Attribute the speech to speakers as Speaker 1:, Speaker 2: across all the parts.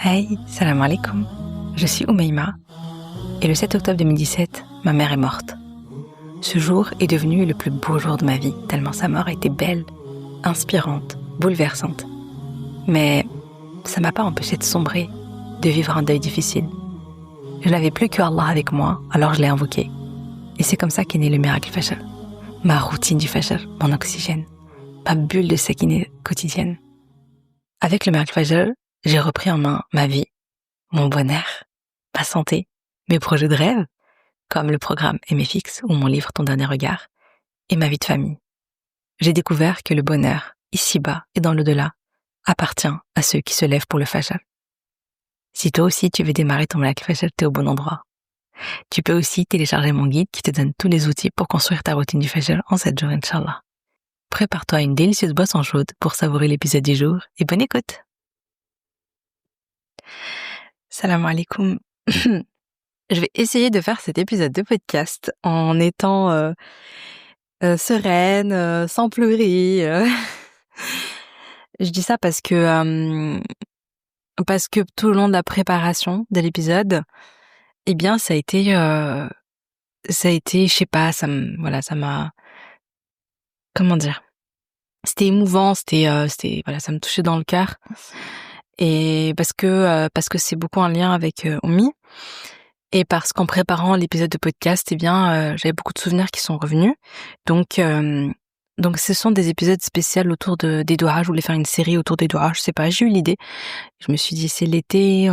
Speaker 1: Hey, salam alaikum. Je suis Oumaima et le 7 octobre 2017, ma mère est morte. Ce jour est devenu le plus beau jour de ma vie, tellement sa mort était belle, inspirante, bouleversante. Mais ça m'a pas empêché de sombrer, de vivre un deuil difficile. Je n'avais plus que Allah avec moi, alors je l'ai invoqué. Et c'est comme ça qu'est né le miracle Fajr. Ma routine du Fajr, mon oxygène, ma bulle de sakinah quotidienne. Avec le miracle Fajr, j'ai repris en main ma vie, mon bonheur, ma santé, mes projets de rêve, comme le programme MFX ou mon livre Ton dernier regard, et ma vie de famille. J'ai découvert que le bonheur, ici-bas et dans l'au-delà, appartient à ceux qui se lèvent pour le Fajr. Si toi aussi tu veux démarrer ton miracle Fajr, t'es au bon endroit. Tu peux aussi télécharger mon guide qui te donne tous les outils pour construire ta routine du Fajr en 7 jours, Inch'Allah. Prépare-toi une délicieuse boisson chaude pour savourer l'épisode du jour et bonne écoute. Salam alaikum. Je vais essayer de faire cet épisode de podcast en étant sereine, sans pleurer. Je dis ça parce que tout le long de la préparation de l'épisode, eh bien ça a été, je sais pas, ça m'a, comment dire, c'était émouvant, c'était, ça me touchait dans le cœur, et parce que c'est beaucoup en lien avec Oumi. Et parce qu'en préparant l'épisode de podcast, eh bien, j'avais beaucoup de souvenirs qui sont revenus. Donc ce sont des épisodes spéciaux autour des doigts. Je voulais faire une série autour des doigts. Je sais pas, j'ai eu l'idée. Je me suis dit, c'est l'été,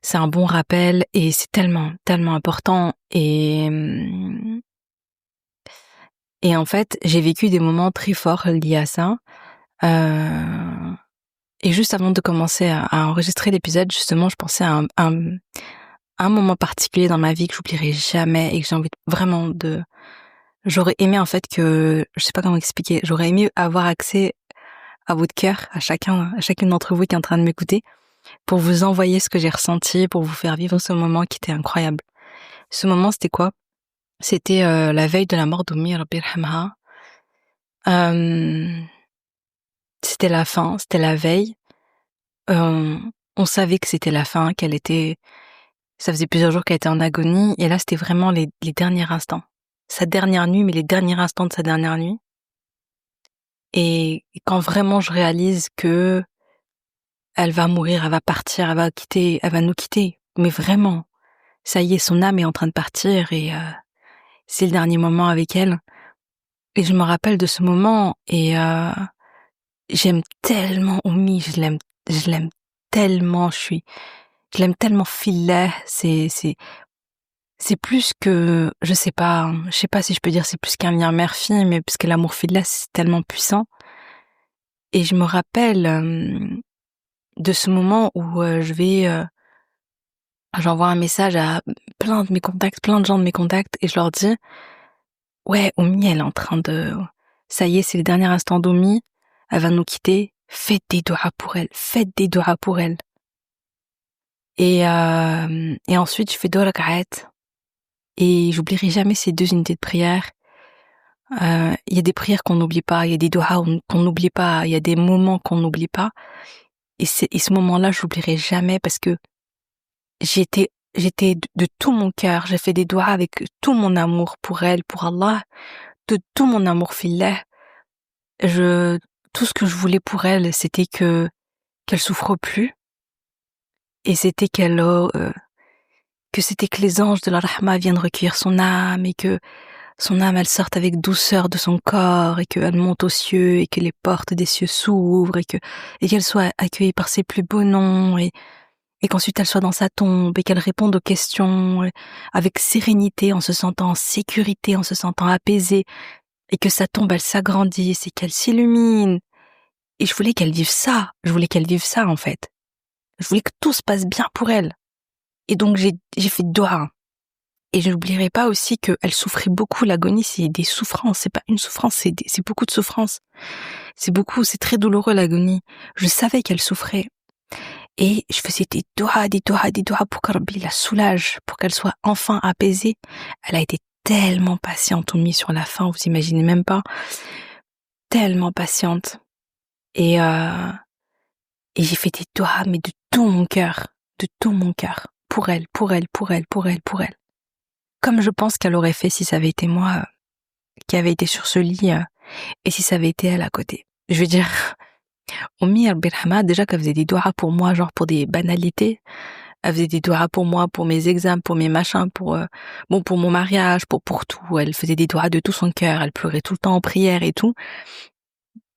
Speaker 1: c'est un bon rappel et c'est tellement, tellement important. Et en fait, j'ai vécu des moments très forts liés à ça. Et juste avant de commencer à enregistrer l'épisode, justement, je pensais à un moment particulier dans ma vie que j'oublierai jamais et que j'ai envie vraiment j'aurais aimé en fait je sais pas comment expliquer, j'aurais aimé avoir accès à votre cœur, à chacune d'entre vous qui est en train de m'écouter, pour vous envoyer ce que j'ai ressenti, pour vous faire vivre ce moment qui était incroyable. Ce moment, c'était quoi? C'était la veille de la mort d'Oumi, Rabbi yarhamha. C'était la fin, c'était la veille. On savait que c'était la fin, ça faisait plusieurs jours qu'elle était en agonie, et là, c'était vraiment les derniers instants. Sa dernière nuit, mais les derniers instants de sa dernière nuit. Et quand vraiment je réalise que elle va mourir, elle va partir, elle va nous quitter. Mais vraiment, ça y est, son âme est en train de partir et c'est le dernier moment avec elle. Et je me rappelle de ce moment et j'aime tellement Oumi, je l'aime tellement, je l'aime tellement fillah, c'est plus que, je sais pas si je peux dire c'est plus qu'un lien mère-fille, mais parce que l'amour fillah, c'est tellement puissant. Et je me rappelle de ce moment où j'envoie un message à plein de gens de mes contacts, et je leur dis, ouais, Oumi, elle est en train ça y est, c'est le dernier instant d'Oumi, elle va nous quitter, faites des doigts pour elle. Et ensuite, je fais 2 rak'at, et j'oublierai jamais ces 2 unités de prière. Il y a des prières qu'on n'oublie pas, il y a des doigts qu'on n'oublie pas, il y a des moments qu'on n'oublie pas. Et ce moment-là, je l'oublierai jamais parce que j'étais de tout mon cœur, j'ai fait des doigts avec tout mon amour pour elle, pour Allah, de tout mon amour fillah. Tout ce que je voulais pour elle, c'était qu'elle souffre plus, et c'était que les anges de la Rahma viennent recueillir son âme, et que son âme, elle sorte avec douceur de son corps, et qu'elle monte aux cieux, et que les portes des cieux s'ouvrent, et qu'elle soit accueillie par ses plus beaux noms, et qu'ensuite elle soit dans sa tombe, et qu'elle réponde aux questions avec sérénité, en se sentant en sécurité, en se sentant apaisée, et que sa tombe, elle s'agrandisse, et qu'elle s'illumine. Et je voulais qu'elle vive ça en fait. Je voulais que tout se passe bien pour elle. Et donc j'ai fait doigt. Et je n'oublierai pas aussi qu'elle souffrait beaucoup. L'agonie, c'est des souffrances, c'est pas une souffrance, c'est beaucoup de souffrances. C'est très douloureux l'agonie. Je savais qu'elle souffrait. Et je faisais des doigts pour que Rabbi la soulage, pour qu'elle soit enfin apaisée. Elle a été tellement patiente, Oumi, sur la fin, vous imaginez même pas. Tellement patiente. Et j'ai fait des doigts, mais de tout mon cœur, pour elle. Comme je pense qu'elle aurait fait si ça avait été moi qui avait été sur ce lit et si ça avait été elle à côté. Je veux dire, Oumi Al-Birhama, déjà qu'elle faisait des doigts pour moi, genre pour des banalités. Elle faisait des doigts pour moi, pour mes examens, pour mes machins, pour mon mariage, pour tout. Elle faisait des doigts de tout son cœur. Elle pleurait tout le temps en prière et tout.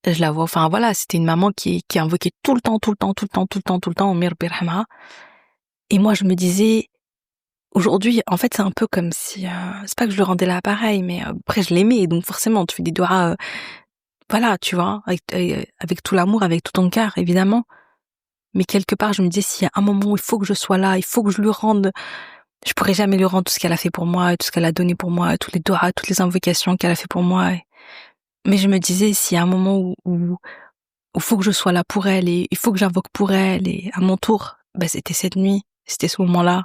Speaker 1: Je la vois, enfin voilà, c'était une maman qui invoquait tout le temps Oumi Al-Birhama. Et moi, je me disais, aujourd'hui, en fait, c'est un peu comme si, c'est pas que je le rendais là pareil, mais après, je l'aimais, donc forcément, tu fais des doigts, voilà, tu vois, avec tout l'amour, avec tout ton cœur, évidemment. Mais quelque part, je me disais, s'il y a un moment où il faut que je sois là, il faut que je lui rende, je pourrais jamais lui rendre tout ce qu'elle a fait pour moi, tout ce qu'elle a donné pour moi, tous les doigts, toutes les invocations qu'elle a fait pour moi. Mais je me disais, s'il y a un moment où faut que je sois là pour elle et il faut que j'invoque pour elle et à mon tour, bah, c'était cette nuit, c'était ce moment-là.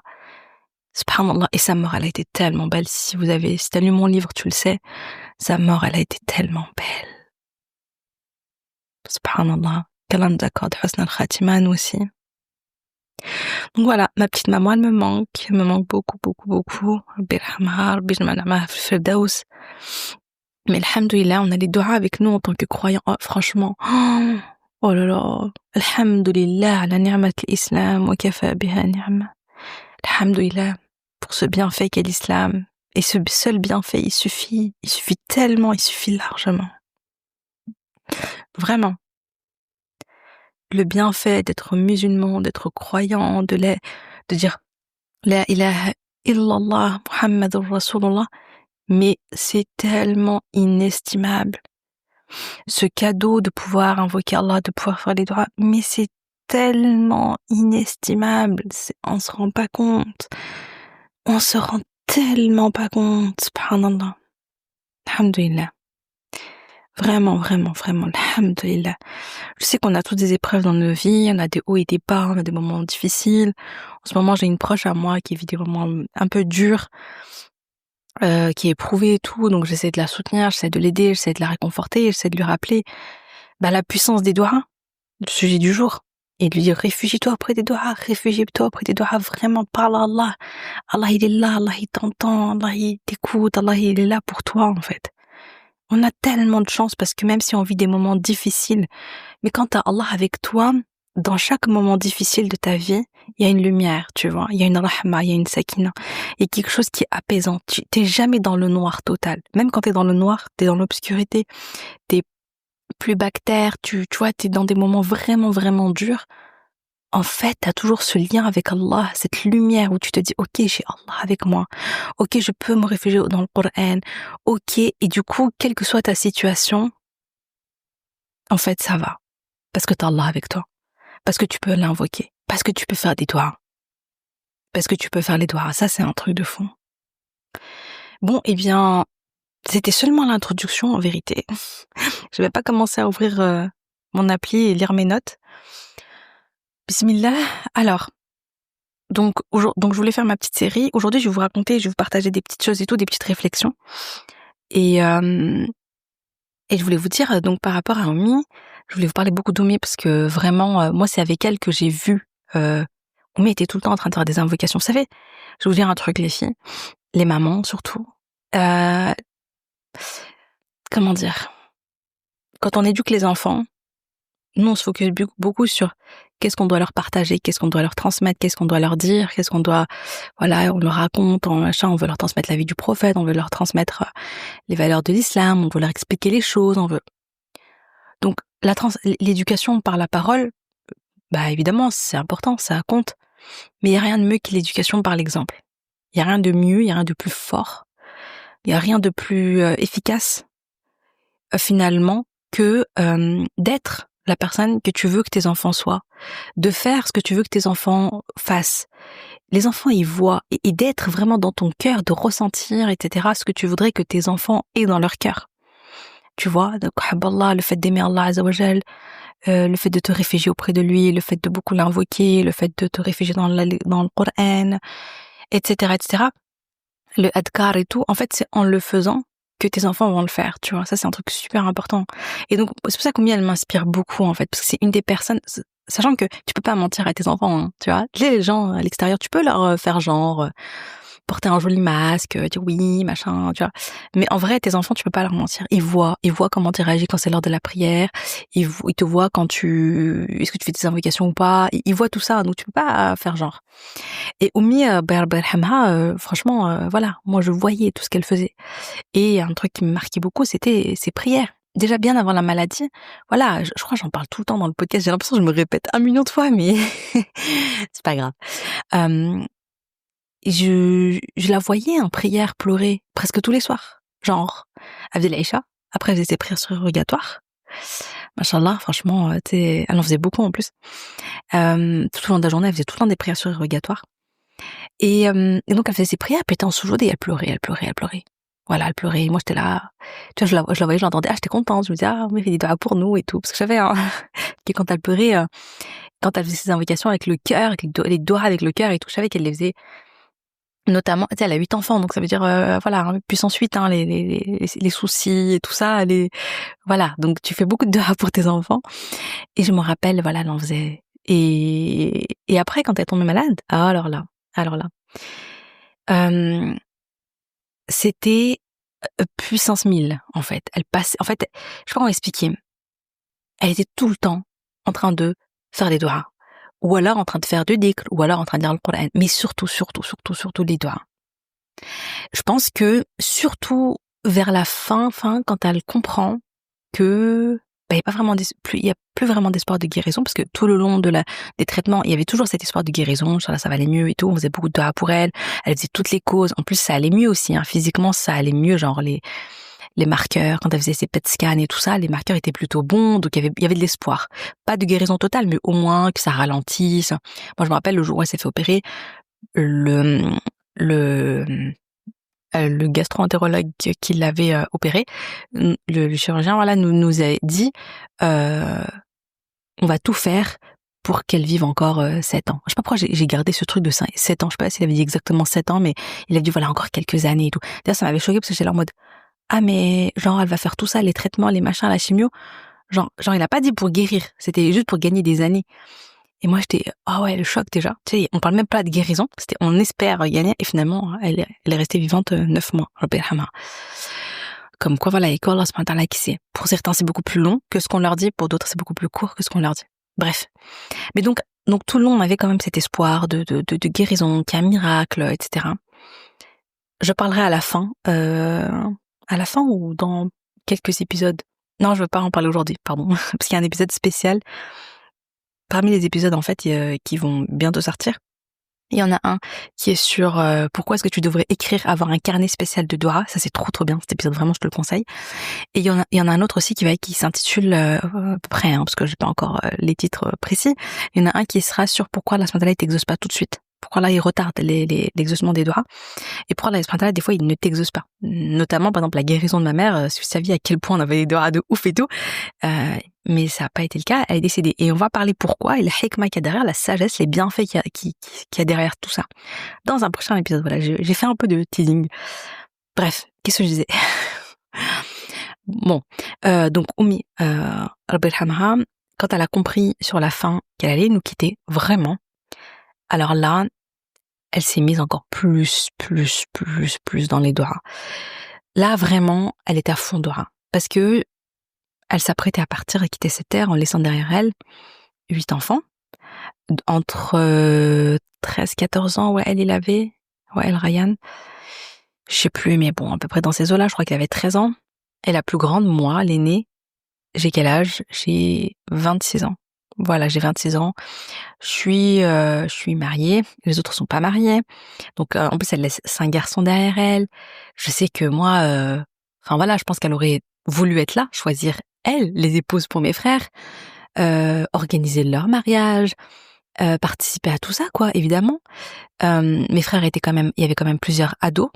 Speaker 1: Subhanallah. Et sa mort, elle a été tellement belle. Si t'as lu mon livre, tu le sais. Sa mort, elle a été tellement belle. Subhanallah. Qu'Allah nous accorde Husn al-Khatima, nous aussi. Donc voilà, ma petite maman, elle me manque beaucoup. Birhamha, Rabbi jma'na fi Firdaus. Mais alhamdoulilah, on a les doigts avec nous en tant que croyants. Oh, franchement. Oh là là. Alhamdoulilah, ala ni'mat l'islam, wa kafa biha ni'ma. Alhamdoulilah, pour ce bienfait qu'est l'islam. Et ce seul bienfait, il suffit tellement, il suffit largement. Vraiment. Le bienfait d'être musulman, d'être croyant, de dire La ilaha illallah Muhammadur Rasulullah, mais c'est tellement inestimable. Ce cadeau de pouvoir invoquer Allah, de pouvoir faire les doigts, mais c'est tellement inestimable. On se rend pas compte. On se rend tellement pas compte. Subhanallah. Alhamdulillah. Vraiment, alhamdulillah. Je sais qu'on a toutes des épreuves dans nos vies, on a des hauts et des bas, on a des moments difficiles. En ce moment, j'ai une proche à moi qui vit des moments un peu durs, qui est éprouvée et tout, donc j'essaie de la soutenir, j'essaie de l'aider, j'essaie de la réconforter, j'essaie de lui rappeler la puissance des doigts, le sujet du jour, et de lui dire réfugie-toi auprès des doigts, vraiment parle à Allah. Allah il est là, Allah il t'entend, Allah il t'écoute, Allah il est là pour toi en fait. On a tellement de chance parce que même si on vit des moments difficiles, mais quand t'as Allah avec toi, dans chaque moment difficile de ta vie, il y a une lumière, tu vois, il y a une rahma, il y a une sakina, il y a quelque chose qui est apaisant. T'es jamais dans le noir total. Même quand t'es dans le noir, t'es dans l'obscurité, t'es plus bactère, tu vois, t'es dans des moments vraiment durs. En fait, t'as toujours ce lien avec Allah, cette lumière où tu te dis, ok, j'ai Allah avec moi. Ok, je peux me réfugier dans le Coran. Ok, et du coup, quelle que soit ta situation, en fait, ça va. Parce que t'as Allah avec toi. Parce que tu peux l'invoquer. Parce que tu peux faire des doigts. Parce que tu peux faire les doigts. Ça, c'est un truc de fond. Bon, eh bien, c'était seulement l'introduction, en vérité. Je vais pas commencer à ouvrir mon appli et lire mes notes. Bismillah. Alors, donc je voulais faire ma petite série. Aujourd'hui, je vais vous raconter, je vais vous partager des petites choses et tout, des petites réflexions. Et je voulais vous dire, donc par rapport à Oumi, je voulais vous parler beaucoup d'Oumi parce que vraiment, moi, c'est avec elle que j'ai vu. Oumi était tout le temps en train de faire des invocations. Vous savez, je vais vous dire un truc, les filles, les mamans surtout. Comment dire ? Quand on éduque les enfants, nous, on se focus beaucoup sur qu'est-ce qu'on doit leur partager, qu'est-ce qu'on doit leur transmettre, qu'est-ce qu'on doit leur dire, qu'est-ce qu'on doit, voilà, on leur raconte, on veut leur transmettre la vie du prophète, on veut leur transmettre les valeurs de l'islam, on veut leur expliquer les choses, Donc, l'éducation par la parole, évidemment, c'est important, ça compte, mais il n'y a rien de mieux que l'éducation par l'exemple. Il n'y a rien de mieux, il n'y a rien de plus fort, il n'y a rien de plus efficace, finalement, que d'être la personne que tu veux que tes enfants soient, de faire ce que tu veux que tes enfants fassent. Les enfants, ils voient, et d'être vraiment dans ton cœur, de ressentir, etc., ce que tu voudrais que tes enfants aient dans leur cœur. Tu vois, donc, le fait d'aimer Allah Azza wa Jal, le fait de te réfugier auprès de lui, le fait de beaucoup l'invoquer, le fait de te réfugier dans le Coran, etc., etc., le adkar et tout, en fait, c'est en le faisant que tes enfants vont le faire, tu vois. Ça, c'est un truc super important. Et donc, c'est pour ça qu'Oumi, elle m'inspire beaucoup, en fait, parce que c'est une des personnes, sachant que tu peux pas mentir à tes enfants, hein, tu vois. Les gens à l'extérieur, tu peux leur faire genre, porter un joli masque, dire oui, machin, tu vois. Mais en vrai, tes enfants, tu peux pas leur mentir. Ils voient comment tu réagis quand c'est l'heure de la prière. Ils te voient quand est-ce que tu fais tes invocations ou pas. Ils voient tout ça, donc tu peux pas faire genre. Et Oumi, franchement, voilà, moi je voyais tout ce qu'elle faisait. Et un truc qui me marquait beaucoup, c'était ses prières. Déjà bien avant la maladie, voilà, je crois que j'en parle tout le temps dans le podcast, j'ai l'impression que je me répète 1 million de fois, mais c'est pas grave. Euh, je la voyais en prière pleurer presque tous les soirs. Genre, elle faisait l'Aïcha, après elle faisait ses prières surrogatoires. Machallah, franchement, elle en faisait beaucoup en plus. Tout au long de la journée, elle faisait tout le temps des prières surrogatoires. Et donc elle faisait ses prières, puis elle était en sous-journée, et elle pleurait. Voilà, elle pleurait. Moi, j'étais là. Tu vois, je la voyais, je l'entendais. Ah, j'étais contente. Je me disais, ah, mais fais des doigts pour nous et tout. Parce que je savais, hein, que quand elle pleurait, quand elle faisait ses invocations avec le cœur, avec les doigts avec le cœur et tout, je savais qu'elle les faisait. Notamment, tu sais, elle a 8 enfants, donc ça veut dire, voilà, hein, puissance 8, hein, les soucis et tout ça, voilà. Donc, tu fais beaucoup de doigts pour tes enfants. Et je me rappelle, voilà, elle en faisait. Et après, quand elle est tombée malade, alors là. Euh, C'était puissance 1000, en fait. Elle passait, en fait, je sais pas comment expliquer. Elle était tout le temps en train de faire les doigts. Ou alors en train de faire du dhikr, ou alors en train de lire le Coran. Mais surtout les doigts. Je pense que, surtout vers la fin, quand elle comprend que, il y a plus vraiment d'espoir de guérison, parce que tout le long des traitements, il y avait toujours cet espoir de guérison, ça va aller mieux et tout, on faisait beaucoup de doigts pour elle faisait toutes les causes, en plus ça allait mieux aussi, hein, physiquement ça allait mieux, genre les marqueurs, quand elle faisait ses PET scans et tout ça, les marqueurs étaient plutôt bons, donc il y avait de l'espoir. Pas de guérison totale, mais au moins que ça ralentisse. Moi je me rappelle le jour où elle s'est fait opérer, le, le, le gastro-entérologue qui l'avait opéré, le chirurgien, voilà, nous a dit, on va tout faire pour qu'elle vive encore 7 ans. Je sais pas pourquoi j'ai gardé ce truc de 7 ans, je sais pas s'il avait dit exactement 7 ans, mais il a dit voilà, encore quelques années et tout. D'ailleurs, ça m'avait choqué parce que j'étais là en mode, ah mais genre elle va faire tout ça, les traitements, les machins, la chimio, genre il a pas dit pour guérir, c'était juste pour gagner des années. Et moi j'étais, ah ouais, le choc déjà. Tu sais, on parle même pas de guérison, c'était on espère gagner et finalement elle est restée vivante 9 mois. Comme quoi voilà, et qu'Allah subhanahu wa ta'ala qui sait. Pour certains c'est beaucoup plus long que ce qu'on leur dit, pour d'autres c'est beaucoup plus court que ce qu'on leur dit. Bref. Mais donc tout le long on avait quand même cet espoir de guérison, qu'il y a un miracle, etc. Je parlerai à la fin ou dans quelques épisodes. Non, je veux pas en parler aujourd'hui, pardon, parce qu'il y a un épisode spécial. Parmi les épisodes, en fait, qui vont bientôt sortir, il y en a un qui est sur pourquoi est-ce que tu devrais avoir un carnet spécial de doigts. Ça, c'est trop bien, cet épisode, vraiment, je te le conseille. Et il y en a un autre aussi qui s'intitule, à peu près, hein, parce que j'ai pas encore les titres précis. Il y en a un qui sera sur pourquoi la Subhanahu t'exauce pas tout de suite. Pourquoi là, il retarde l'exaucement des doigts. Et pourquoi Allah subhanahu wa ta'ala, des fois, il ne t'exauce pas. Notamment, par exemple, la guérison de ma mère, si vous saviez à quel point on avait des doigts de ouf et tout. Mais ça n'a pas été le cas, elle est décédée. Et on va parler pourquoi, et la hikmah qu'il y a derrière, la sagesse, les bienfaits qu'il y a derrière tout ça. Dans un prochain épisode, voilà, j'ai fait un peu de teasing. Bref, qu'est-ce que je disais? Bon, donc Oumi, Rabbi yarhamha, quand elle a compris sur la fin qu'elle allait nous quitter, vraiment, alors là, elle s'est mise encore plus dans les doigts. Là, vraiment, elle était à fond doigts. Parce que elle s'apprêtait à partir et quitter cette terre en laissant derrière elle 8 enfants. Entre 13-14 ans, ouais, elle avait. Ouais, elle, Ryan. Je sais plus, mais bon, à peu près dans ces eaux-là, je crois qu'elle avait 13 ans. Et la plus grande, moi, l'aînée, j'ai quel âge? J'ai 26 ans. Voilà, j'ai 26 ans. Je suis mariée. Les autres sont pas mariés. Donc, en plus, elle laisse 5 garçons derrière elle. Je sais que moi, enfin voilà, je pense qu'elle aurait voulu être là, choisir elle, les épouses pour mes frères, organiser leur mariage, participer à tout ça, quoi, évidemment. Mes frères étaient il y avait quand même plusieurs ados.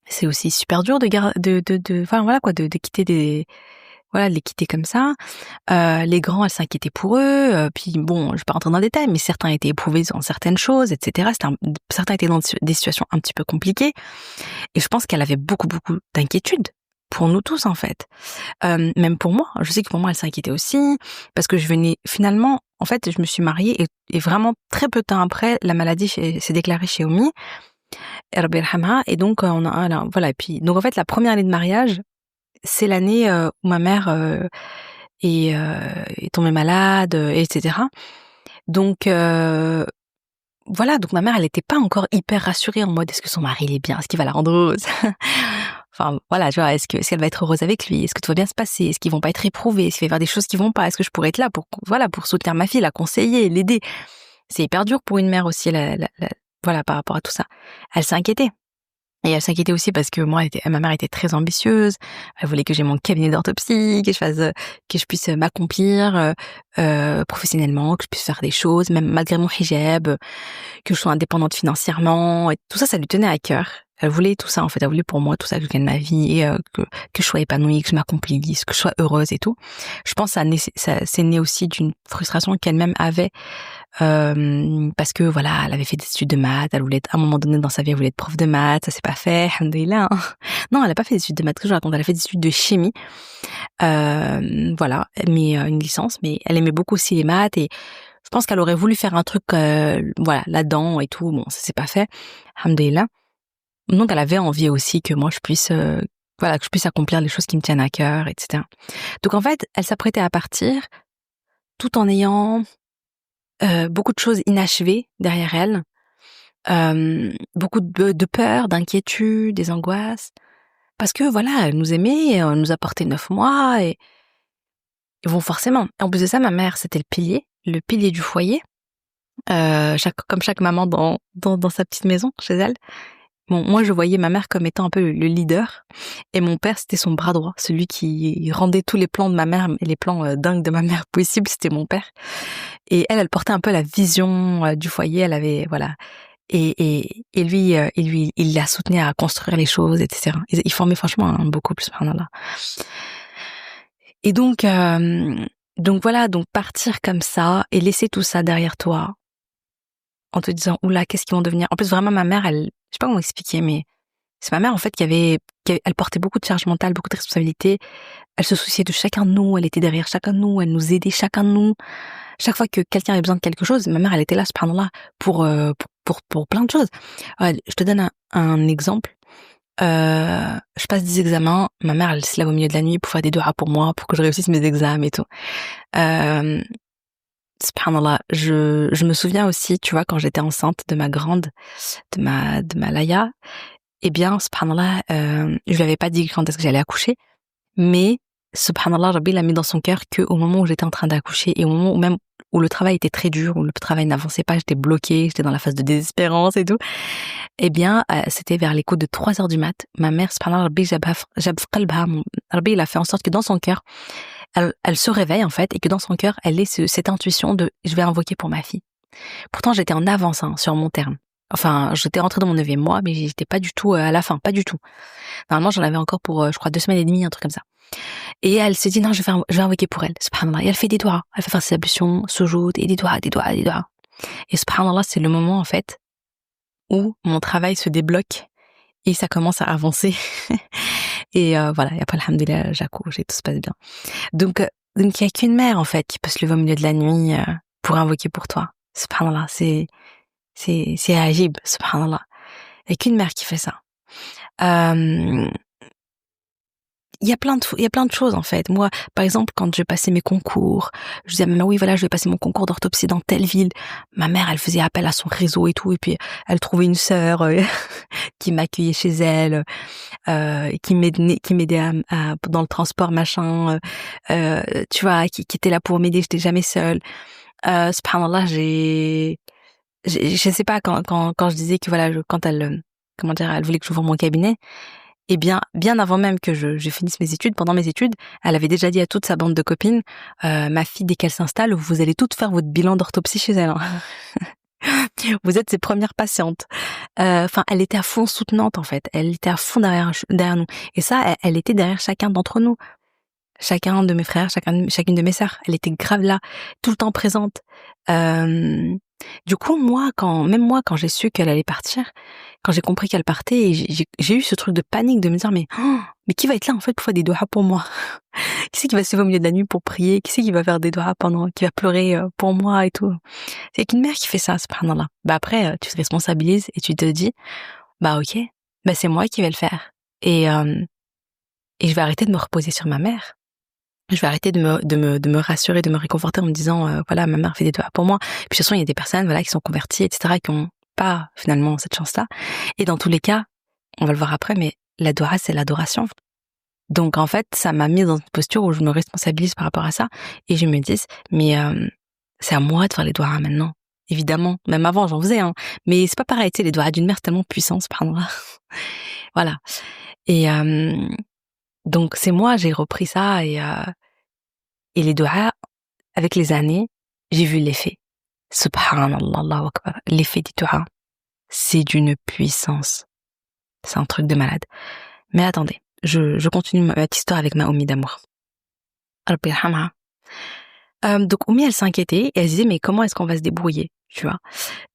Speaker 1: C'est aussi super dur enfin voilà quoi, de quitter de les quitter comme ça. Les grands, elles s'inquiétaient pour eux. Puis bon, je vais pas rentrer dans le détail, mais certains étaient éprouvés dans certaines choses, etc. Certains étaient dans des situations un petit peu compliquées. Et je pense qu'elle avait beaucoup d'inquiétudes. Pour nous tous, en fait. Même pour moi. Je sais que pour moi, elle s'inquiétait aussi. Parce que je venais, finalement, en fait, je me suis mariée et vraiment très peu de temps après, la maladie s'est déclarée chez Oumi, et Rabbi yarhamha, et donc voilà. Et puis donc en fait, la première année de mariage, c'est l'année où ma mère est tombée malade, etc. Donc voilà, donc ma mère, elle était pas encore hyper rassurée en mode est-ce que son mari il est bien, est-ce qu'il va la rendre heureuse. Enfin voilà, tu vois, est-ce qu'elle va être heureuse avec lui, est-ce que tout va bien se passer, est-ce qu'ils vont pas être éprouvés, est-ce qu'il va y avoir des choses qui vont pas, est-ce que je pourrais être là pour soutenir ma fille, la conseiller, l'aider. C'est hyper dur pour une mère aussi, voilà, par rapport à tout ça. Elle s'est inquiétée. Et elle s'inquiétait aussi parce que ma mère était très ambitieuse. Elle voulait que j'ai mon cabinet d'orthopsie, que je puisse m'accomplir professionnellement, que je puisse faire des choses, même malgré mon hijab, que je sois indépendante financièrement. Et tout ça, ça lui tenait à cœur. Elle voulait tout ça, en fait. Elle voulait pour moi tout ça, que je gagne ma vie, et, que je sois épanouie, que je m'accomplisse, que je sois heureuse et tout. Je pense que ça c'est né aussi d'une frustration qu'elle-même avait, parce que voilà, elle avait fait des études de maths, elle voulait être, à un moment donné dans sa vie, elle voulait être prof de maths, ça s'est pas fait, alhamdoulilah. Non, elle a pas fait des études de maths, que je raconte, elle a fait des études de chimie, voilà, mais une licence, mais elle aimait beaucoup aussi les maths, et je pense qu'elle aurait voulu faire un truc, voilà, là-dedans et tout, bon, ça s'est pas fait, alhamdoulilah. Donc elle avait envie aussi que moi je puisse, voilà, que je puisse accomplir les choses qui me tiennent à cœur, etc. Donc en fait, elle s'apprêtait à partir, tout en ayant beaucoup de choses inachevées derrière elle, beaucoup de peur, d'inquiétude, des angoisses, parce que voilà, elle nous aimait, elle nous a porté 9 mois, et bon, forcément. En plus de ça, ma mère, c'était le pilier du foyer, comme chaque maman dans sa petite maison chez elle. Bon, moi, je voyais ma mère comme étant un peu le leader, et mon père, c'était son bras droit, celui qui rendait tous les plans de ma mère, et les plans dingues de ma mère possibles, c'était mon père. Et elle portait un peu la vision du foyer, elle avait, voilà. Et lui, il la soutenait à construire les choses, etc. Ils formaient franchement un beau couple, subhanallah. Et donc voilà, donc partir comme ça, et laisser tout ça derrière toi, en te disant, oula, qu'est-ce qu'ils vont devenir? En plus, vraiment, ma mère, je sais pas comment expliquer, mais c'est ma mère, en fait, elle portait beaucoup de charge mentale, beaucoup de responsabilités. Elle se souciait de chacun de nous, elle était derrière chacun de nous, elle nous aidait chacun de nous. Chaque fois que quelqu'un avait besoin de quelque chose, ma mère, elle était là, subhanallah, pour plein de choses. Ouais, je te donne un exemple. Je passe des examens, ma mère, elle se lève au milieu de la nuit pour faire des duas pour moi, pour que je réussisse mes examens et tout. Subhanallah, je me souviens aussi, tu vois, quand j'étais enceinte de ma grande, de ma Laïa, eh bien, subhanallah, je lui avais pas dit quand est-ce que j'allais accoucher, mais subhanallah, Rabbi l'a mis dans son cœur qu'au moment où j'étais en train d'accoucher, et au moment où le travail était très dur, où le travail n'avançait pas, j'étais bloquée, j'étais dans la phase de désespérance et tout, eh bien, c'était vers les coups de 3 heures du mat. Ma mère, subhanallah, Rabbi jab qalbha, Rabbi, il a fait en sorte que dans son cœur, elle se réveille, en fait, et que dans son cœur, elle ait cette intuition de je vais invoquer pour ma fille. Pourtant, j'étais en avance, sur mon terme. Enfin, j'étais rentrée dans mon 9e mois, mais j'étais pas du tout à la fin, pas du tout. Normalement, j'en avais encore pour, je crois, 2 semaines et demie, un truc comme ça. Et elle se dit, non, je vais invoquer pour elle, subhanallah. Et elle fait des doigts. Elle fait faire ses ablutions, sujoud, et des doigts. Et subhanallah, c'est le moment, en fait, où mon travail se débloque, et ça commence à avancer. Et voilà, et après, alhamdoulilah, j'accouche et tout se passe bien. Donc il n'y a qu'une mère, en fait, qui peut se lever au milieu de la nuit pour invoquer pour toi. Subhanallah, c'est ajib, subhanallah. Il n'y a qu'une mère qui fait ça. Il y a plein de choses, en fait. Moi, par exemple, quand je passais mes concours, je disais à ma mère, oui, voilà, je vais passer mon concours d'orthopsie dans telle ville. Ma mère, elle faisait appel à son réseau et tout, et puis elle trouvait une sœur qui m'accueillait chez elle, qui m'aidait dans le transport, machin, tu vois, qui était là pour m'aider, j'étais jamais seule. Subhanallah, je sais pas, quand je disais que voilà, quand elle, comment dire, elle voulait que j'ouvre mon cabinet, et bien avant même que je finisse mes études, pendant mes études, elle avait déjà dit à toute sa bande de copines, ma fille, dès qu'elle s'installe, vous allez toutes faire votre bilan d'orthopsie chez elle. Vous êtes ses premières patientes. Enfin, elle était à fond soutenante, en fait. Elle était à fond derrière nous. Et ça, elle était derrière chacun d'entre nous. Chacun de mes frères, chacune de mes sœurs. Elle était grave là, tout le temps présente. Du coup, même moi, quand j'ai su qu'elle allait partir, quand j'ai compris qu'elle partait, et j'ai eu ce truc de panique de me dire mais qui va être là en fait pour faire des doigts pour moi? Qui c'est qui va se lever au milieu de la nuit pour prier? Qui c'est qui va faire des doigts qui va pleurer pour moi et tout? C'est qu'une mère qui fait ça, subhanallah. Bah après, tu te responsabilises et tu te dis, bah ok, bah c'est moi qui vais le faire. Et je vais arrêter de me reposer sur ma mère. Je vais arrêter de me rassurer, de me réconforter en me disant, voilà, ma mère fait des doigts pour moi. Puis de toute façon, il y a des personnes, voilà, qui sont converties, etc., qui ont pas, finalement, cette chance-là. Et dans tous les cas, on va le voir après, mais la doua, c'est l'adoration. Donc, en fait, ça m'a mis dans une posture où je me responsabilise par rapport à ça. Et je me dis, mais c'est à moi de faire les doigts maintenant. Évidemment, même avant, j'en faisais, hein. Mais c'est pas pareil, tu sais, les doigts d'une mère, c'est tellement puissant, pardon. Voilà. Et donc, c'est moi, j'ai repris ça et les doigts, avec les années, j'ai vu l'effet. Subhanallah, Allahu Akbar. L'effet du doua, c'est d'une puissance. C'est un truc de malade. Mais attendez, je continue ma petite histoire avec ma Oumi d'amour. Rabbi yarhamha. Donc Oumi, elle s'inquiétait et elle se disait mais comment est-ce qu'on va se débrouiller, tu vois.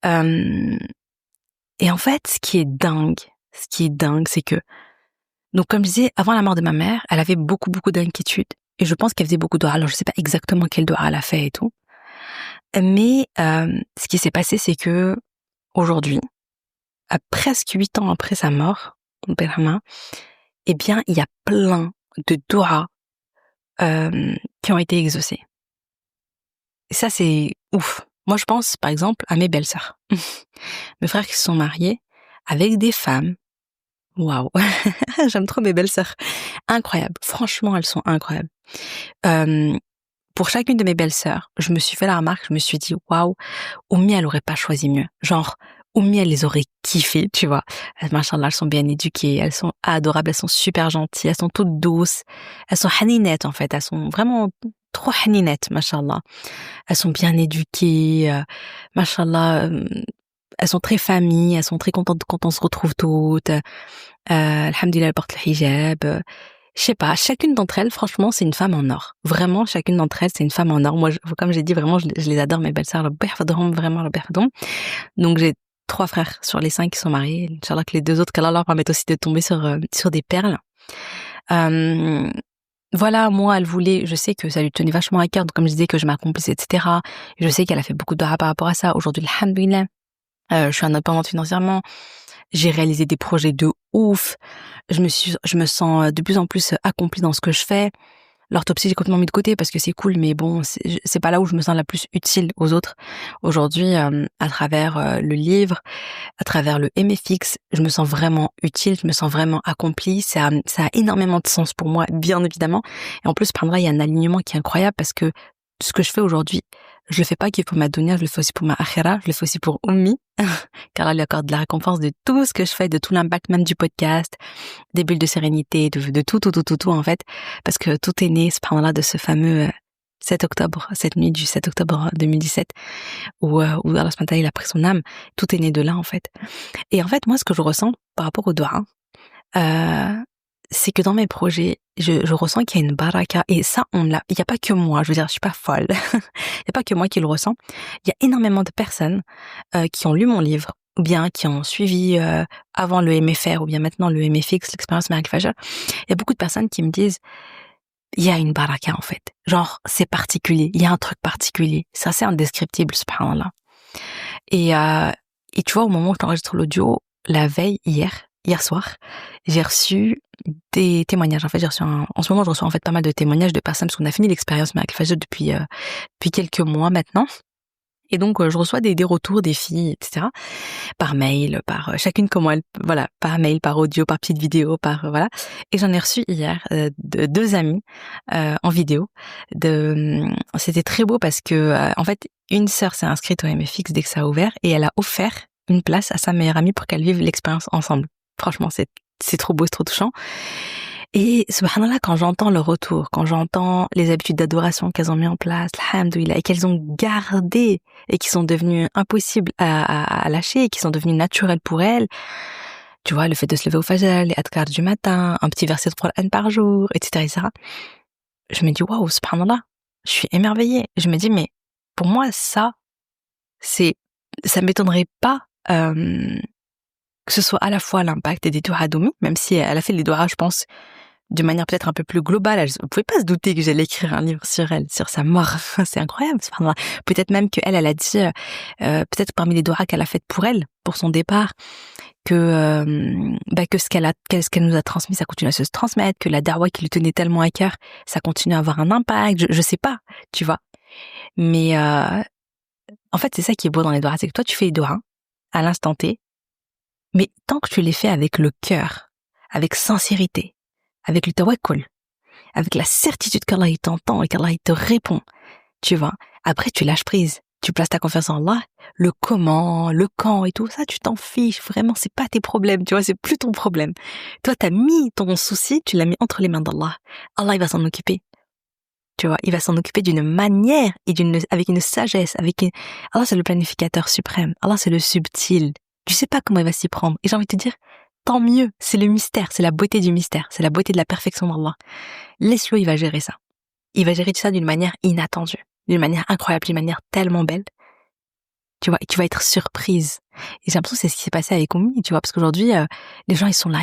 Speaker 1: Et en fait, ce qui est dingue, c'est que, donc comme je disais, avant la mort de ma mère, elle avait beaucoup d'inquiétudes et je pense qu'elle faisait beaucoup de doigts. Alors je sais pas exactement quel doigt elle a fait et tout, mais ce qui s'est passé, c'est que aujourd'hui, à presque 8 ans après sa mort, eh bien, il y a plein de doigts qui ont été exaucés. Et ça, c'est ouf. Moi, je pense, par exemple, à mes belles-sœurs. Mes frères qui se sont mariés avec des femmes. Waouh. J'aime trop mes belles-sœurs. Incroyables. Franchement, elles sont incroyables. Pour chacune de mes belles-sœurs, je me suis fait la remarque, je me suis dit, waouh, Oumi, elle aurait pas choisi mieux. Genre, Oumi, elle les aurait kiffées, tu vois. Machallah, elles sont bien éduquées, elles sont adorables, elles sont super gentilles, elles sont toutes douces, elles sont haninettes, en fait, elles sont vraiment trop haninettes, machallah. Elles sont bien éduquées, machallah, elles sont très familles, elles sont très contentes quand on se retrouve toutes. Alhamdulillah, elles portent le hijab. Je sais pas, chacune d'entre elles, franchement, c'est une femme en or. Vraiment, chacune d'entre elles, c'est une femme en or. Moi, comme j'ai dit, vraiment, je les adore, mes belles-sœurs, vraiment, le perdon. Donc, j'ai 3 frères sur les 5 qui sont mariés. Inch'Allah que les 2 autres, qu'Allah leur permette aussi de tomber sur des perles. Voilà, moi, elle voulait, je sais que ça lui tenait vachement à cœur, donc comme je disais que je m'accomplisse, etc. Je sais qu'elle a fait beaucoup de dua par rapport à ça. Aujourd'hui, alhamdoulilah, je suis indépendante financièrement. J'ai réalisé des projets de ouf. Je me sens de plus en plus accomplie dans ce que je fais. L'orthopsie, j'ai complètement mis de côté parce que c'est cool, mais bon, c'est pas là où je me sens la plus utile aux autres. Aujourd'hui, à travers le livre, à travers le MFX, je me sens vraiment utile, je me sens vraiment accomplie. Ça a énormément de sens pour moi, bien évidemment. Et en plus, par là, il y a un alignement qui est incroyable parce que ce que je fais aujourd'hui, je le fais pas que pour ma dunya, je le fais aussi pour ma akhira, je le fais aussi pour Ummi, car elle lui accorde de la récompense de tout ce que je fais, de tout l'impact même du podcast, des bulles de sérénité, de tout en fait, parce que tout est né, subhanallah, de ce fameux 7 octobre, cette nuit du 7 octobre 2017, où Allah subhanahu wa ta'ala, il a pris son âme, tout est né de là en fait. Et en fait, moi, ce que je ressens par rapport au doigt, c'est que dans mes projets, je ressens qu'il y a une baraka, et ça, il y a pas que moi, je veux dire, je suis pas folle. Il y a pas que moi qui le ressens. Il y a énormément de personnes qui ont lu mon livre, ou bien qui ont suivi avant le MFR, ou bien maintenant le MFX, l'expérience Miracle Fajr. Il y a beaucoup de personnes qui me disent, il y a une baraka en fait. Genre, c'est particulier, il y a un truc particulier. C'est assez indescriptible, subhanallah. Et tu vois, au moment où je t'enregistre l'audio, la veille, hier soir, j'ai reçu des témoignages. En fait, en ce moment, je reçois en fait pas mal de témoignages de personnes parce qu'on a fini l'expérience Miracle Fajr depuis quelques mois maintenant. Et donc, je reçois des retours des filles, etc. Par mail, par chacune comment elle, voilà, par mail, par audio, par petite vidéo, voilà. Et j'en ai reçu hier de 2 amies en vidéo. C'était très beau parce que en fait, une sœur s'est inscrite au MFX dès que ça a ouvert et elle a offert une place à sa meilleure amie pour qu'elle vive l'expérience ensemble. Franchement, c'est trop beau, c'est trop touchant. Et subhanallah, quand j'entends le retour, quand j'entends les habitudes d'adoration qu'elles ont mis en place, alhamdoulilah, et qu'elles ont gardées et qui sont devenues impossibles à lâcher et qui sont devenues naturelles pour elles, tu vois, le fait de se lever au fajr, les adhkar du matin, un petit verset de Qur'an par jour, etc. Je me dis, waouh, subhanallah, je suis émerveillée. Je me dis, mais pour moi, ça m'étonnerait pas que ce soit à la fois l'impact des doigts d'Oumi, même si elle a fait les doigts, je pense, de manière peut-être un peu plus globale. Vous pouvez pas se douter que j'allais écrire un livre sur elle, sur sa mort. C'est incroyable. Peut-être même qu'elle a dit, peut-être parmi les doigts qu'elle a faites pour elle, pour son départ, que ce qu'elle nous a transmis, ça continue à se transmettre, que la dawa qui lui tenait tellement à cœur, ça continue à avoir un impact. Je sais pas, tu vois. Mais en fait, c'est ça qui est beau dans les doigts, c'est que toi, tu fais les doigts à l'instant T, mais tant que tu les fais avec le cœur, avec sincérité, avec le tawakkul, avec la certitude qu'Allah il t'entend et qu'Allah il te répond, tu vois. Après, tu lâches prise. Tu places ta confiance en Allah, le comment, le quand et tout ça, tu t'en fiches. Vraiment, c'est pas tes problèmes, tu vois, c'est plus ton problème. Toi, t'as mis ton souci, tu l'as mis entre les mains d'Allah. Allah, il va s'en occuper. Tu vois, il va s'en occuper d'une manière et avec une sagesse, Allah, c'est le planificateur suprême. Allah, c'est le subtil. Tu sais pas comment il va s'y prendre. Et j'ai envie de te dire, tant mieux. C'est le mystère, c'est la beauté du mystère, c'est la beauté de la perfection d'Allah. Laisse-le, il va gérer ça. Il va gérer tout ça d'une manière inattendue, d'une manière incroyable, d'une manière tellement belle. Tu vois, et tu vas être surprise. Et j'ai l'impression que c'est ce qui s'est passé avec Oumi, tu vois, parce qu'aujourd'hui, les gens, ils sont là,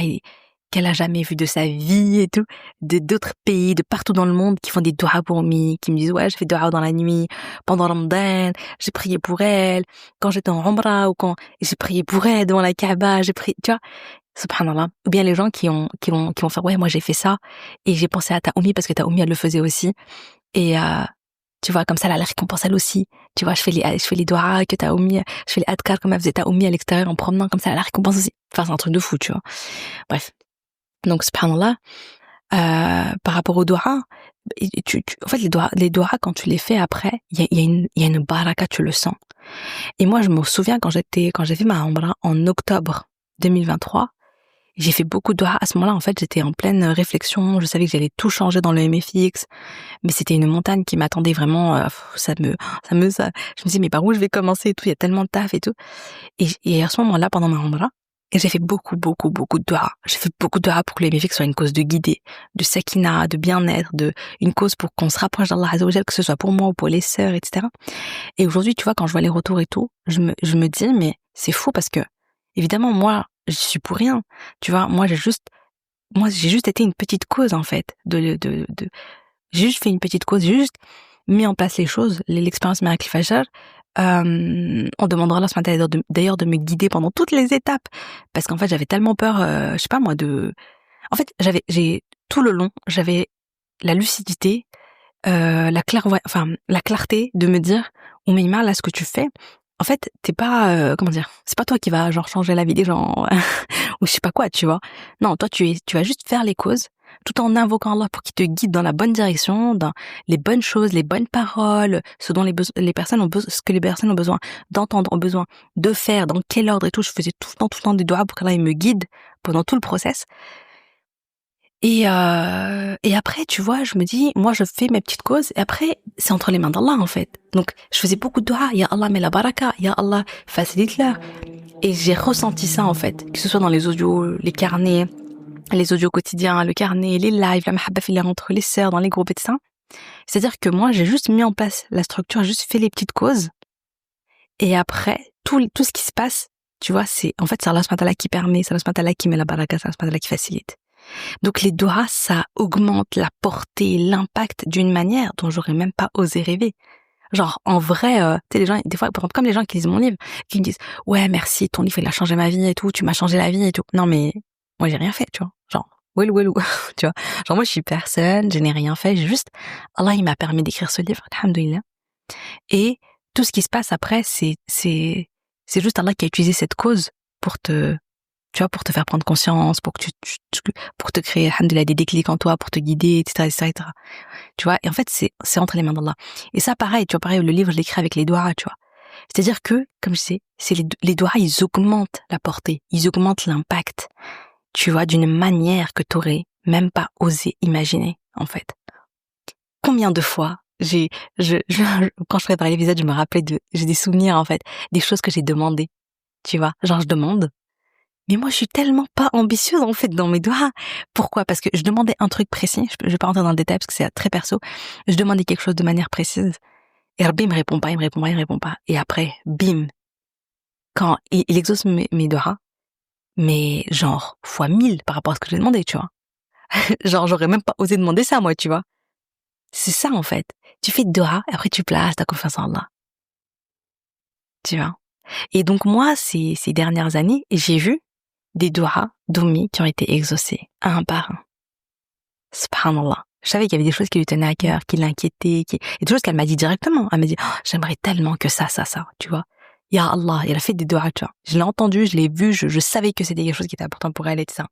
Speaker 1: qu'elle a jamais vu de sa vie et tout, d'autres pays, de partout dans le monde, qui font des doigts pour Oumi, qui me disent, ouais, je fais doigts dans la nuit, pendant Ramadan, j'ai prié pour elle, quand j'étais en Umrah, ou quand j'ai prié pour elle devant la Kaaba, j'ai prié, tu vois. Subhanallah. Ou bien les gens qui vont faire, ouais, moi j'ai fait ça, et j'ai pensé à ta Oumi parce que ta Oumi elle le faisait aussi, et tu vois, comme ça elle a la récompense elle aussi, tu vois, je fais les doigts que ta Oumi, je fais les adkar comme elle faisait ta Oumi à l'extérieur en promenant, comme ça elle a la récompense aussi. Enfin, c'est un truc de fou, tu vois. Bref. Donc, subhanallah, par rapport aux doigts, en fait, les doigts, quand tu les fais après, il y a une baraka, tu le sens. Et moi, je me souviens quand j'ai fait ma Umrah en octobre 2023, j'ai fait beaucoup de doigts. À ce moment-là, en fait, j'étais en pleine réflexion. Je savais que j'allais tout changer dans le MFX, mais c'était une montagne qui m'attendait vraiment. Je me disais, mais par où je vais commencer et tout. Il y a tellement de taf et tout. Et à ce moment-là, pendant ma Umrah, et j'ai fait beaucoup de doigts. J'ai fait beaucoup de doigts pour que le MFX soit une cause de guider, de sakina, de bien-être, une cause pour qu'on se rapproche d'Allah Azza wa Jal, que ce soit pour moi ou pour les sœurs, etc. Et aujourd'hui, tu vois, quand je vois les retours et tout, je me dis, mais c'est fou parce que, évidemment, moi, je suis pour rien. Tu vois, moi, j'ai juste été une petite cause, en fait, j'ai juste fait une petite cause, j'ai juste mis en place les choses, l'expérience Miracle Fajr. On demandera là ce matin d'ailleurs de me guider pendant toutes les étapes, parce qu'en fait, j'avais tellement peur, je sais pas moi, en fait, j'ai tout le long, j'avais la lucidité, la clarté de me dire, Oumaima, là, ce que tu fais, en fait, t'es pas, comment dire, c'est pas toi qui vas genre changer la vie des gens ou je sais pas quoi, tu vois. Non, toi, tu vas juste faire les causes, tout en invoquant Allah pour qu'il te guide dans la bonne direction, dans les bonnes choses, les bonnes paroles, ce dont les personnes ont besoin, ce que les personnes ont besoin d'entendre, ont besoin de faire, dans quel ordre et tout. Je faisais tout le temps des doigts pour qu'Allah il me guide pendant tout le process. Et après, tu vois, je me dis, moi, je fais mes petites causes, et après, c'est entre les mains d'Allah, en fait. Donc, je faisais beaucoup de doigts, ya Allah, mets la baraka, ya Allah, facilite-leur. Et j'ai ressenti ça, en fait, que ce soit dans les audios, les carnets, les audios quotidiens, le carnet, les lives, la mahabba fillah entre les sœurs, dans les groupes et tout ça. C'est-à-dire que moi, j'ai juste mis en place la structure, j'ai juste fait les petites causes. Et après, tout ce qui se passe, tu vois, c'est Allah subhanahu wa ta'ala qui permet, c'est Allah subhanahu wa ta'ala qui met la baraka, c'est Allah subhanahu wa ta'ala qui facilite. Donc les doigts, ça augmente la portée, l'impact d'une manière dont j'aurais même pas osé rêver. Genre, en vrai, tu sais, les gens, des fois, par exemple, comme les gens qui lisent mon livre, qui me disent, ouais, merci, ton livre, il a changé ma vie et tout, tu m'as changé la vie et tout. Non, mais, moi, j'ai rien fait, tu vois. Genre, wellou, tu vois. Genre, moi, je suis personne, je n'ai rien fait, Allah, il m'a permis d'écrire ce livre, alhamdoulilah. Et tout ce qui se passe après, c'est juste Allah qui a utilisé cette cause pour te faire prendre conscience, pour te créer, alhamdoulilah, des déclics en toi, pour te guider, etc. Tu vois, et en fait, c'est entre les mains d'Allah. Et ça, pareil, tu vois, le livre, je l'écris avec les doigts, tu vois. C'est-à-dire que, comme je sais, c'est les doigts, ils augmentent la portée, ils augmentent l'impact, tu vois, d'une manière que t'aurais même pas osé imaginer, en fait. Combien de fois, quand je préparais l'épisode, je me rappelais j'ai des souvenirs, en fait, des choses que j'ai demandées, tu vois. Genre, je demande, mais moi, je suis tellement pas ambitieuse, en fait, dans mes doigts. Pourquoi? Parce que je demandais un truc précis. Je vais pas rentrer dans le détail parce que c'est très perso. Je demandais quelque chose de manière précise. Et Rabbi me répond pas. Et après, bim. Quand il exauce mes doigts, mais genre fois 1000 par rapport à ce que j'ai demandé, tu vois. Genre, j'aurais même pas osé demander ça, moi, tu vois. C'est ça, en fait. Tu fais dua, et après tu places ta confiance en Allah, tu vois. Et donc, moi, ces dernières années, j'ai vu des duas d'Ummi qui ont été exaucés, un par un. Subhanallah. Je savais qu'il y avait des choses qui lui tenaient à cœur, qui l'inquiétaient, et des choses qu'elle m'a dit directement. Elle m'a dit, oh, j'aimerais tellement que ça, tu vois. Ya Allah, elle a fait des duas, tu vois. Je l'ai entendu, je l'ai vu, je savais que c'était quelque chose qui était important pour elle et tout ça.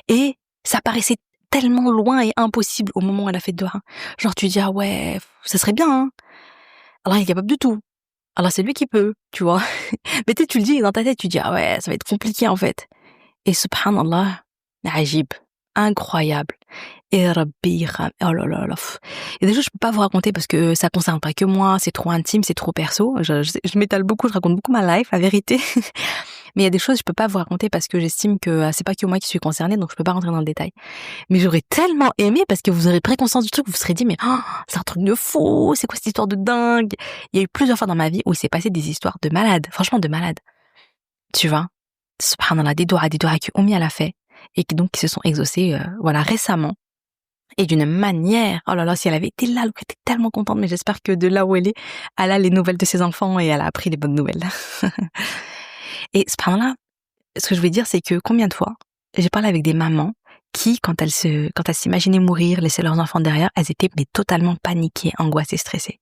Speaker 1: Et ça paraissait tellement loin et impossible au moment où elle a fait de dua. Genre, tu dis, ah ouais, ça serait bien, hein. Allah est capable de tout. Allah, c'est lui qui peut, tu vois. Mais tu le dis dans ta tête, tu dis, ah ouais, ça va être compliqué, en fait. Et subhanallah, ajib, incroyable. Et Rabbi, oh là là là. Il y a des choses que je peux pas vous raconter parce que ça concerne pas que moi, c'est trop intime, c'est trop perso. Je m'étale beaucoup, je raconte beaucoup ma life, la vérité. Mais il y a des choses que je peux pas vous raconter parce que j'estime que c'est pas que moi qui suis concernée, donc je peux pas rentrer dans le détail. Mais j'aurais tellement aimé parce que vous aurez pris conscience du truc, vous vous serez dit, mais oh, c'est un truc de fou, c'est quoi cette histoire de dingue? Il y a eu plusieurs fois dans ma vie où il s'est passé des histoires de malades, franchement de malades. Tu vois? Subhanallah, des doigts que Oumi elle a fait et qui donc qui se sont exaucés, voilà, récemment. Et d'une manière, oh là là, si elle avait été là, elle aurait été tellement contente, mais j'espère que de là où elle a les nouvelles de ses enfants et elle a appris les bonnes nouvelles. Et subhanallah, ce que je voulais dire, c'est que combien de fois j'ai parlé avec des mamans qui, quand elles s'imaginaient mourir, laisser leurs enfants derrière, elles étaient mais totalement paniquées, angoissées, stressées.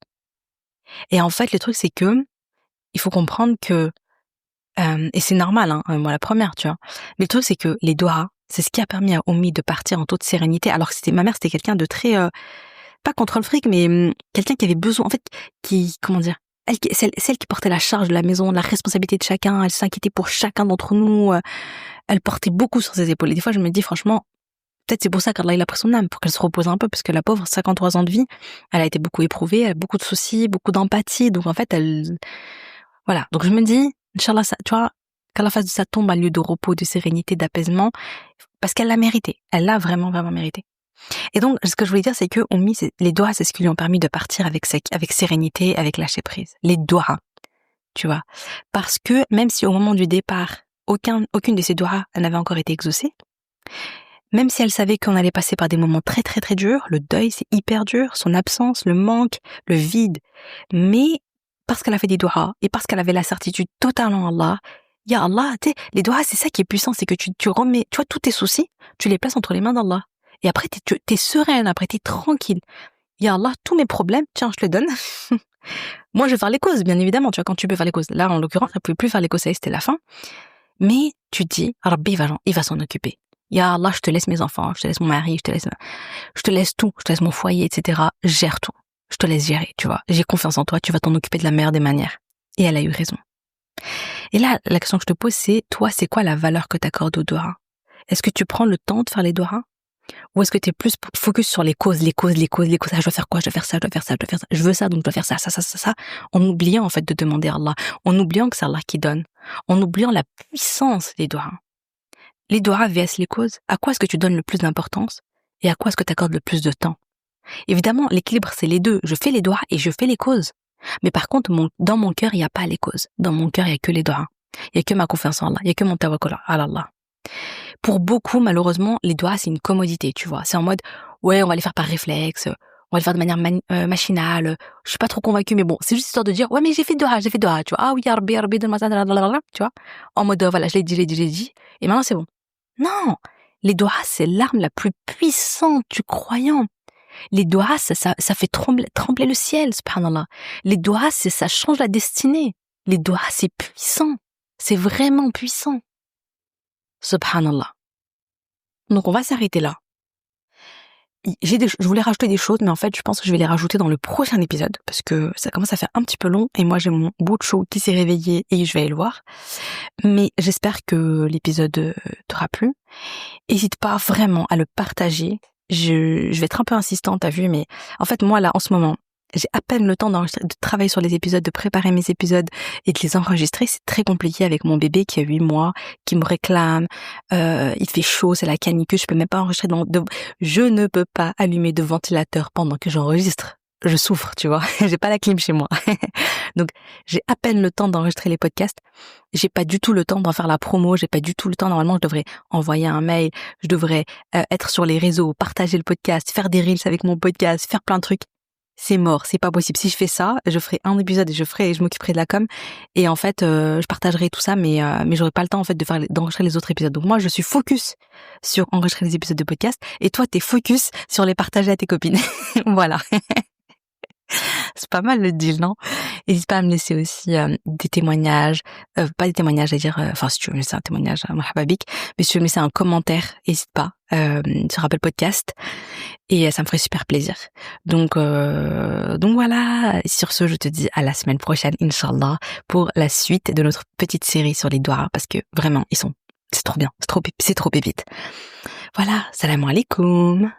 Speaker 1: Et en fait, le truc, c'est que il faut comprendre que, et c'est normal, hein, moi la première, tu vois. Mais le truc, c'est que les doigts, c'est ce qui a permis à Oumi de partir en toute sérénité, alors que ma mère, c'était quelqu'un de très, pas contre le fric, mais quelqu'un qui avait besoin, en fait, comment dire, celle qui portait la charge de la maison, la responsabilité de chacun, elle s'inquiétait pour chacun d'entre nous, elle portait beaucoup sur ses épaules. Et des fois, je me dis, franchement, peut-être c'est pour ça qu'Allah il a pris son âme, pour qu'elle se repose un peu, parce que la pauvre, 53 ans de vie, elle a été beaucoup éprouvée, elle a beaucoup de soucis, beaucoup d'empathie, donc en fait, voilà. Donc je me dis, Inch'Allah, tu vois, qu'Allah fasse de sa tombe un lieu de repos, de sérénité, d'apaisement, parce qu'elle l'a mérité. Elle l'a vraiment, vraiment mérité. Et donc, ce que je voulais dire, c'est que les doigts, c'est ce qui lui ont permis de partir avec sérénité, avec lâcher prise. Les doigts, tu vois. Parce que même si au moment du départ, aucune de ces doigts n'avait encore été exaucée, même si elle savait qu'on allait passer par des moments très très très durs, le deuil c'est hyper dur, son absence, le manque, le vide, mais parce qu'elle a fait des doigts et parce qu'elle avait la certitude totale en Allah, ya Allah, les doigts c'est ça qui est puissant, c'est que tu remets, tu vois, tous tes soucis, tu les places entre les mains d'Allah. Et après, t'es sereine, après t'es tranquille. Ya Allah, tous mes problèmes, tiens, je te les donne. Moi, je vais faire les causes, bien évidemment, tu vois, quand tu peux faire les causes. Là, en l'occurrence, elle ne pouvait plus faire les causes, c'était la fin. Mais tu te dis, Rabbi, il va s'en occuper. Ya Allah, je te laisse mes enfants, je te laisse mon mari, je te laisse tout, je te laisse mon foyer, etc. Gère tout. Je te laisse gérer, tu vois. J'ai confiance en toi, tu vas t'en occuper de la meilleure des manières. Et elle a eu raison. Et là, la question que je te pose, c'est, toi, c'est quoi la valeur que tu accordes aux doigts? Est-ce que tu prends le temps de faire les doigts? Ou est-ce que tu es plus focus sur les causes? Ah, je dois faire quoi? Je dois faire ça. Je veux ça, donc je dois faire ça. En oubliant, en fait, de demander à Allah. En oubliant que c'est Allah qui donne. En oubliant la puissance des doigts. Les doigts vs les causes. À quoi est-ce que tu donnes le plus d'importance? Et à quoi est-ce que tu accordes le plus de temps? Évidemment, l'équilibre, c'est les deux. Je fais les doigts et je fais les causes. Mais par contre, dans mon cœur, il n'y a pas les causes. Dans mon cœur, il n'y a que les doigts. Il n'y a que ma confiance en Allah. Il n'y a que mon tawakkul à Allah. Pour beaucoup, malheureusement, les doigts, c'est une commodité, tu vois. C'est en mode, ouais, on va les faire par réflexe, on va le faire de manière machinale. Je suis pas trop convaincue, mais bon, c'est juste histoire de dire, ouais, mais j'ai fait doigts, tu vois. Ah oui, Rabbi, donne-moi ça, tu vois. En mode, voilà, je l'ai dit, et maintenant c'est bon. Non! Les doigts, c'est l'arme la plus puissante du croyant. Les doigts, ça fait trembler le ciel, subhanallah. Les doigts, ça change la destinée. Les doigts, c'est puissant. C'est vraiment puissant. Subhanallah. Donc on va s'arrêter là. Je voulais rajouter des choses, mais en fait je pense que je vais les rajouter dans le prochain épisode, parce que ça commence à faire un petit peu long, et moi j'ai mon bout de chaud qui s'est réveillé, et je vais aller le voir. Mais j'espère que l'épisode t'aura plu. N'hésite pas vraiment à le partager. Je vais être un peu insistante, t'as vu, mais en fait moi là en ce moment, j'ai à peine le temps de travailler sur les épisodes, de préparer mes épisodes et de les enregistrer. C'est très compliqué avec mon bébé qui a 8 mois, qui me réclame. Il fait chaud, c'est la canicule, je peux même pas enregistrer je ne peux pas allumer de ventilateur pendant que j'enregistre. je souffre, tu vois. J'ai pas la clim chez moi. Donc, j'ai à peine le temps d'enregistrer les podcasts. J'ai pas du tout le temps d'en faire la promo. J'ai pas du tout le temps. Normalement, je devrais envoyer un mail. Je devrais être sur les réseaux, partager le podcast, faire des reels avec mon podcast, faire plein de trucs. C'est mort, c'est pas possible. Si je fais ça, je ferai un épisode et je m'occuperai de la com. Et en fait, je partagerai tout ça, mais j'aurai pas le temps en fait d'enregistrer les autres épisodes. Donc moi, je suis focus sur enregistrer les épisodes de podcast, et toi, t'es focus sur les partager à tes copines. Voilà. C'est pas mal le deal, non? N'hésite pas à me laisser aussi des témoignages, pas des témoignages à dire, enfin si tu veux me laisser un témoignage, marhaba bik, mais si tu veux me laisser un commentaire, n'hésite pas sur Apple Podcast, et ça me ferait super plaisir. Donc voilà, sur ce, je te dis à la semaine prochaine, Inch'Allah, pour la suite de notre petite série sur les doigts, parce que vraiment, c'est trop bien, c'est trop pépite. Voilà, salam alaikum.